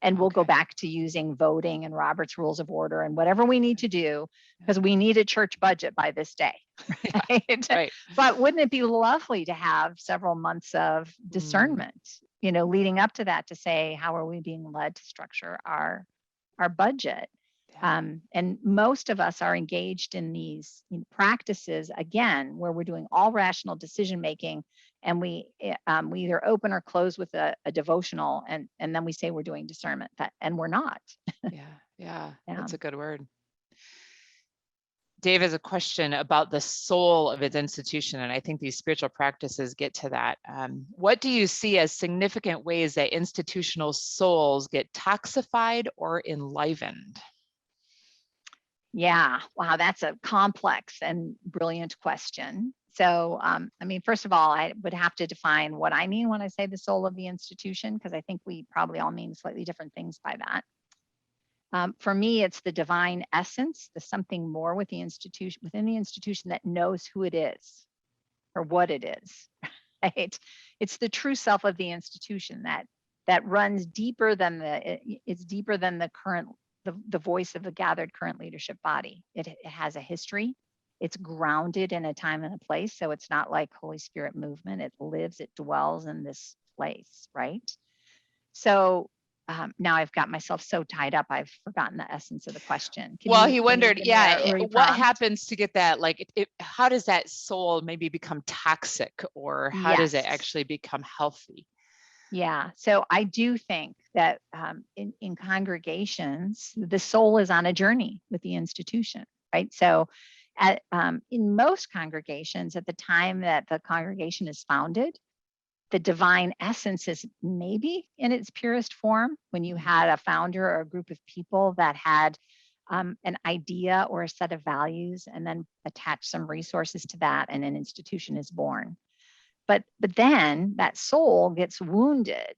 S2: And we'll go back to using voting and Robert's Rules of Order and whatever we need to do, because we need a church budget by this day. Right? But wouldn't it be lovely to have several months of discernment, leading up to that, to say, how are we being led to structure our budget? And most of us are engaged in these practices, again, where we're doing all rational decision making, and we either open or close with a devotional, and then we say we're doing discernment, and we're not.
S1: Yeah, that's a good word. Dave has a question about the soul of its institution, and I think these spiritual practices get to that. What do you see as significant ways that institutional souls get toxified or enlivened?
S2: Yeah, wow, that's a complex and brilliant question. So, first of all, I would have to define what I mean when I say the soul of the institution, because I think we probably all mean slightly different things by that. For me, it's the divine essence, the something more within the institution that knows who it is or what it is. Right? It's the true self of the institution that runs deeper than the current. The voice of the gathered current leadership body. It has a history. It's grounded in a time and a place. So it's not like Holy Spirit movement. It lives, it dwells in this place, right? So now I've got myself so tied up, I've forgotten the essence of the question.
S1: He wondered, what happens to get that, like, how does that soul maybe become toxic, or how does it actually become healthy?
S2: Yeah. So I do think that in congregations, the soul is on a journey with the institution, right? So in most congregations, at the time that the congregation is founded, the divine essence is maybe in its purest form when you had a founder or a group of people that had an idea or a set of values, and then attach some resources to that, and an institution is born. But then that soul gets wounded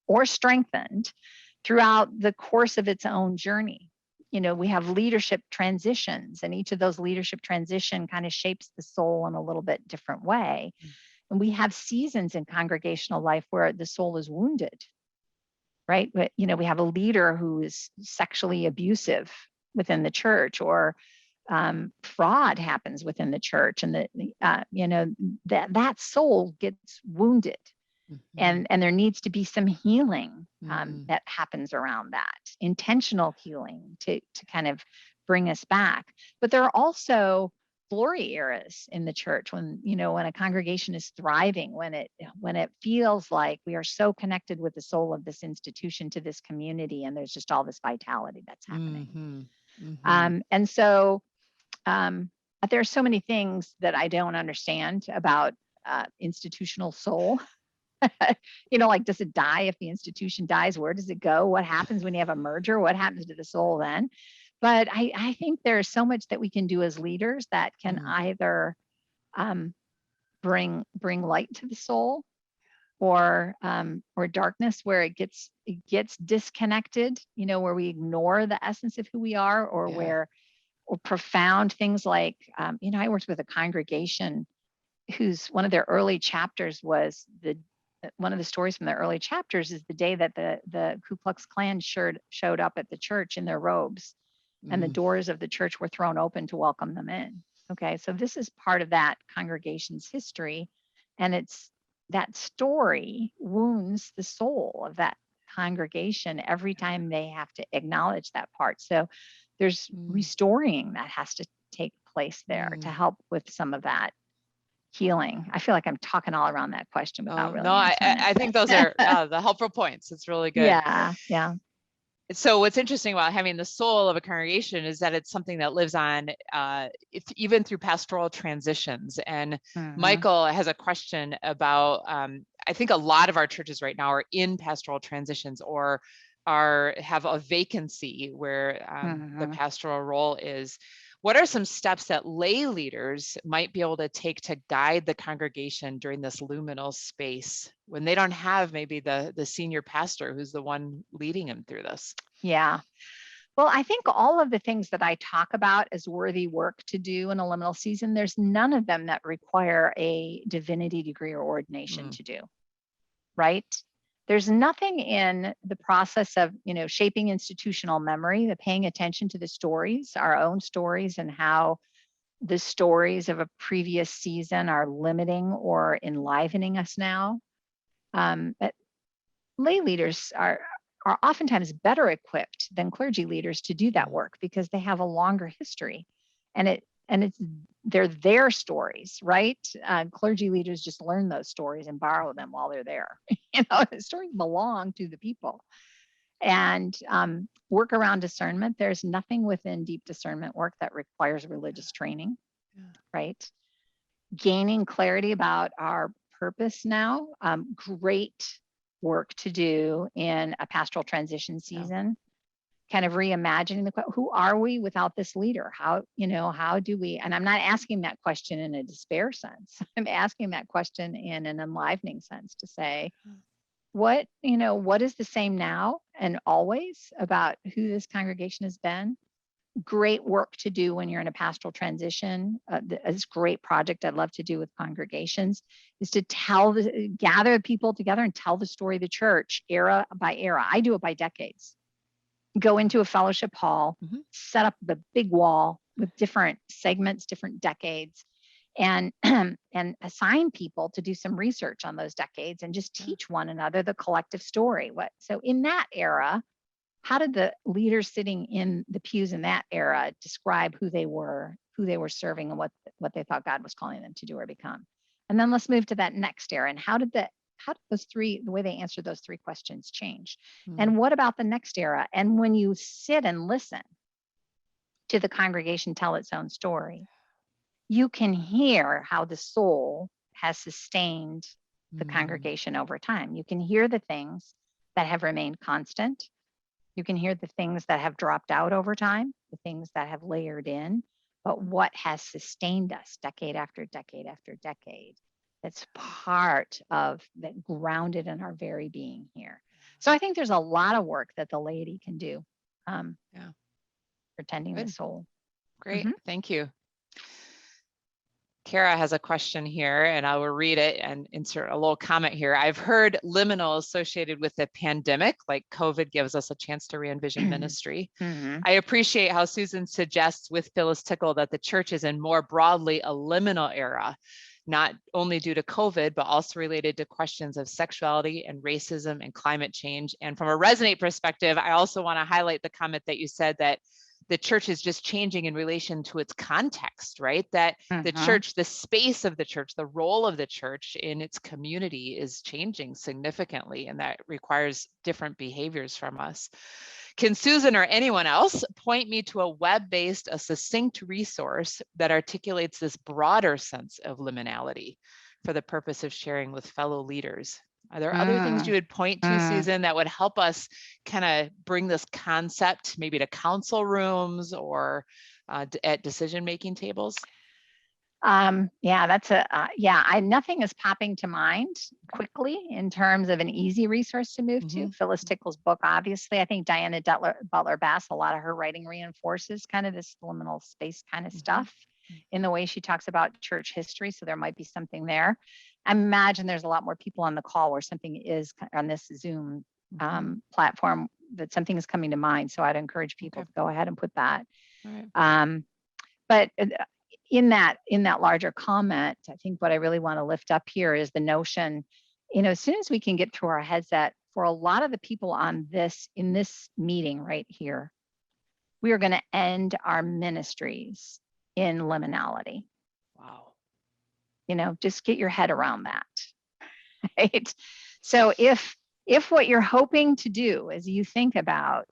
S2: or strengthened throughout the course of its own journey. we have leadership transitions, and each of those leadership transition kind of shapes the soul in a little bit different way. And we have seasons in congregational life where the soul is wounded, right? But, we have a leader who is sexually abusive within the church, or fraud happens within the church, and that soul gets wounded. And there needs to be some healing that happens around that, intentional healing to kind of bring us back. But there are also glory eras in the church when a congregation is thriving, when it feels like we are so connected with the soul of this institution to this community, and there's just all this vitality that's happening. And so there are so many things that I don't understand about institutional soul. Like, does it die if the institution dies? Where does it go? What happens when you have a merger? What happens to the soul then? But I think there's so much that we can do as leaders that can either bring light to the soul, or darkness where it gets disconnected, where we ignore the essence of who we are, or profound things like, I worked with a congregation whose one of their early chapters was one of the stories from the early chapters is the day that the Ku Klux Klan showed up at the church in their robes, and the doors of the church were thrown open to welcome them in. Okay, so this is part of that congregation's history, and it's that story wounds the soul of that congregation every time they have to acknowledge that part. So there's restoring that has to take place there to help with some of that healing. I feel like I'm talking all around that question without really answering
S1: I think those are the helpful points. It's really good.
S2: Yeah.
S1: So what's interesting about having the soul of a congregation is that it's something that lives on even through pastoral transitions. And Michael has a question about, I think a lot of our churches right now are in pastoral transitions, or have a vacancy where the pastoral role is. What are some steps that lay leaders might be able to take to guide the congregation during this luminal space when they don't have maybe the senior pastor who's the one leading them through this?
S2: Yeah. Well, I think all of the things that I talk about as worthy work to do in a liminal season, there's none of them that require a divinity degree or ordination to do, right? There's nothing in the process of, shaping institutional memory, the paying attention to the stories, our own stories, and how the stories of a previous season are limiting or enlivening us now. But lay leaders are oftentimes better equipped than clergy leaders to do that work because they have a longer history, and they're their stories, right? Clergy leaders just learn those stories and borrow them while they're there. The stories belong to the people. And work around discernment. There's nothing within deep discernment work that requires religious training, right? Gaining clarity about our purpose now. Great work to do in a pastoral transition season. Kind of reimagining who are we without this leader? How do we, and I'm not asking that question in a despair sense. I'm asking that question in an enlivening sense to say, what is the same now and always about who this congregation has been? Great work to do when you're in a pastoral transition. This great project I'd love to do with congregations is to gather people together and tell the story of the church era by era. I do it by decades. Go into a fellowship hall, set up the big wall with different segments, different decades, and assign people to do some research on those decades and just teach one another the collective story. So in that era, how did the leaders sitting in the pews in that era describe who they were serving, and what they thought God was calling them to do or become? And then let's move to that next era. And how did the way they answered those three questions change? And what about the next era? And when you sit and listen to the congregation tell its own story, you can hear how the soul has sustained the congregation over time. You can hear the things that have remained constant. You can hear the things that have dropped out over time, the things that have layered in, but what has sustained us decade after decade after decade. That's part of that, grounded in our very being here. So I think there's a lot of work that the laity can do. for tending the
S1: Good.
S2: soul.
S1: Great. Thank you. Kara has a question here, and I will read it and insert a little comment here. I've heard liminal associated with the pandemic, like COVID gives us a chance to re-envision ministry. I appreciate how Susan suggests with Phyllis Tickle that the church is in more broadly a liminal era, not only due to COVID, but also related to questions of sexuality and racism and climate change. And from a Resonate perspective, I also want to highlight the comment that you said that the church is just changing in relation to its context, right? That the church, the space of the church, the role of the church in its community is changing significantly, and that requires different behaviors from us. Can Susan or anyone else point me to a web-based, a succinct resource that articulates this broader sense of liminality for the purpose of sharing with fellow leaders? Are there other things you would point to, Susan, that would help us kind of bring this concept maybe to council rooms or at decision-making tables?
S2: Yeah, that's nothing is popping to mind quickly in terms of an easy resource to move to. Phyllis Tickle's book, obviously. I think Diana Butler Bass, a lot of her writing reinforces kind of this liminal space kind of stuff in the way she talks about church history. So there might be something there. I imagine there's a lot more people on the call where something is on this Zoom platform that something is coming to mind. So I'd encourage people to go ahead and put that. But in that larger comment, I think what I really want to lift up here is the notion, as soon as we can get through our heads that for a lot of the people on in this meeting right here, we are going to end our ministries in liminality.
S1: Wow.
S2: Just get your head around that. Right? So if what you're hoping to do as you think about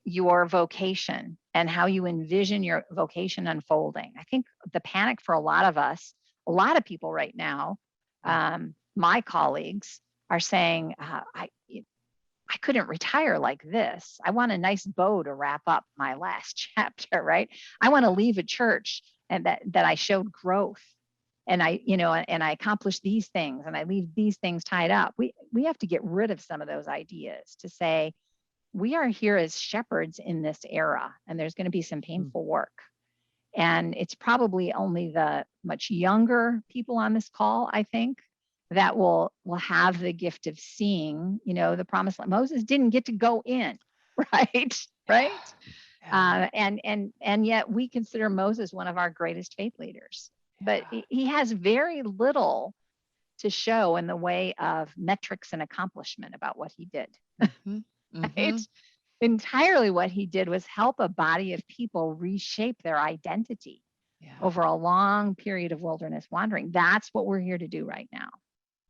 S2: your vocation and how you envision your vocation unfolding, I think the panic for a lot of us, a lot of people right now, my colleagues are saying, I couldn't retire like this. I want a nice bow to wrap up my last chapter, right? I want to leave a church and that I showed growth. And I accomplished these things and I leave these things tied up. We have to get rid of some of those ideas to say, we are here as shepherds in this era, and there's going to be some painful work. And it's probably only the much younger people on this call, I think, that will have the gift of seeing, the promised land. Moses didn't get to go in, right? Right. And yet we consider Moses one of our greatest faith leaders. But he has very little to show in the way of metrics and accomplishment about what he did. Right? Entirely what he did was help a body of people reshape their identity over a long period of wilderness wandering. That's what we're here to do right now.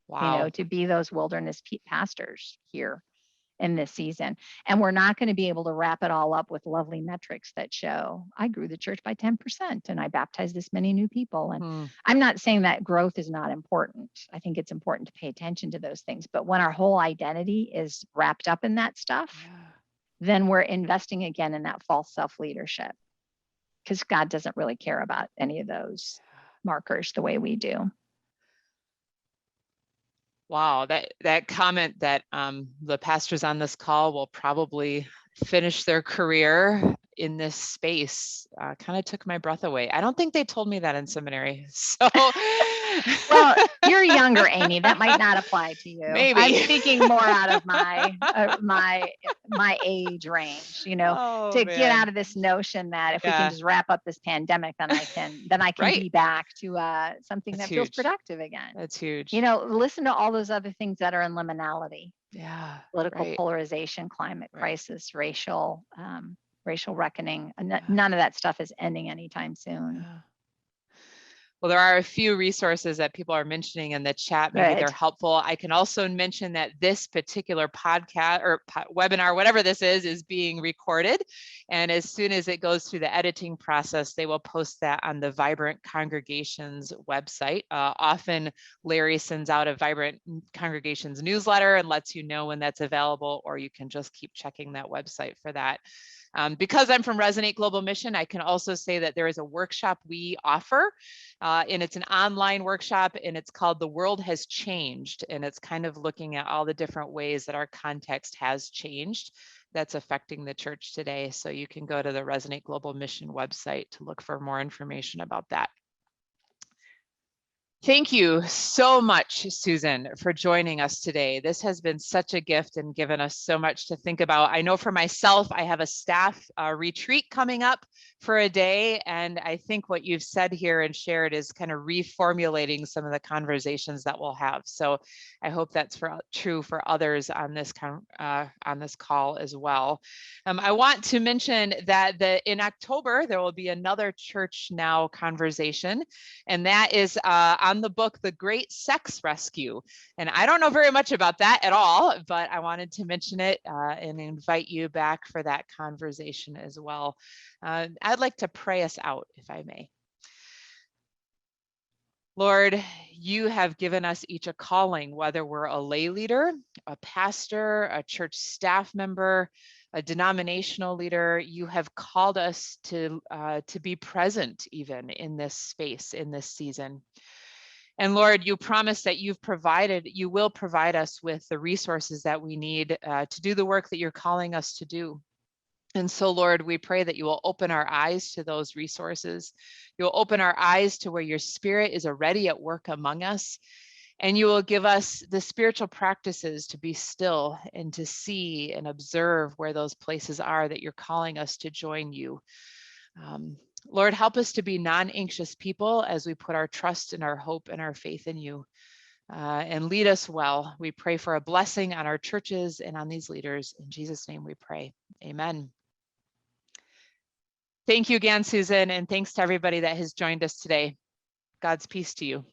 S1: Wow.
S2: To be those wilderness pastors here in this season. And we're not going to be able to wrap it all up with lovely metrics that show I grew the church by 10% and I baptized this many new people. And I'm not saying that growth is not important. I think it's important to pay attention to those things. But when our whole identity is wrapped up in that stuff, then we're investing again in that false self-leadership, because God doesn't really care about any of those markers the way we do.
S1: Wow, that comment that the pastors on this call will probably finish their career in this space kind of took my breath away. I don't think they told me that in seminary. So
S2: well, you're younger, Amy. That might not apply to you.
S1: Maybe.
S2: I'm speaking more out of my age range, get out of this notion that if we can just wrap up this pandemic, then I can be back to something that feels productive again.
S1: That's huge.
S2: Listen to all those other things that are in liminality.
S1: Yeah.
S2: Political polarization, climate crisis, racial reckoning. None of that stuff is ending anytime soon.
S1: Well, there are a few resources that people are mentioning in the chat. Maybe they're helpful. I can also mention that this particular podcast or webinar, whatever this is being recorded. And as soon as it goes through the editing process, they will post that on the Vibrant Congregations website. Often Larry sends out a Vibrant Congregations newsletter and lets you know when that's available, or you can just keep checking that website for that. Because I'm from Resonate Global Mission, I can also say that there is a workshop we offer, and it's an online workshop, and it's called The World Has Changed, and it's kind of looking at all the different ways that our context has changed. that's affecting the church today. So you can go to the Resonate Global Mission website to look for more information about that. Thank you so much, Susan, for joining us today. This has been such a gift and given us so much to think about. I know for myself, I have a staff retreat coming up for a day, and I think what you've said here and shared is kind of reformulating some of the conversations that we'll have. So I hope that's true for others on this call as well. I want to mention that in October, there will be another Church Now conversation, and that is on the book, The Great Sex Rescue. And I don't know very much about that at all, but I wanted to mention it and invite you back for that conversation as well. I'd like to pray us out, if I may. Lord, you have given us each a calling, whether we're a lay leader, a pastor, a church staff member, a denominational leader. You have called us to be present even in this space, in this season. And Lord, you promise that you will provide us with the resources that we need to do the work that you're calling us to do. And so, Lord, we pray that you will open our eyes to those resources. You'll open our eyes to where your Spirit is already at work among us. And you will give us the spiritual practices to be still and to see and observe where those places are that you're calling us to join you. Lord, help us to be non-anxious people as we put our trust and our hope and our faith in you. And lead us well. We pray for a blessing on our churches and on these leaders. In Jesus' name we pray. Amen. Thank you again, Susan, and thanks to everybody that has joined us today. God's peace to you.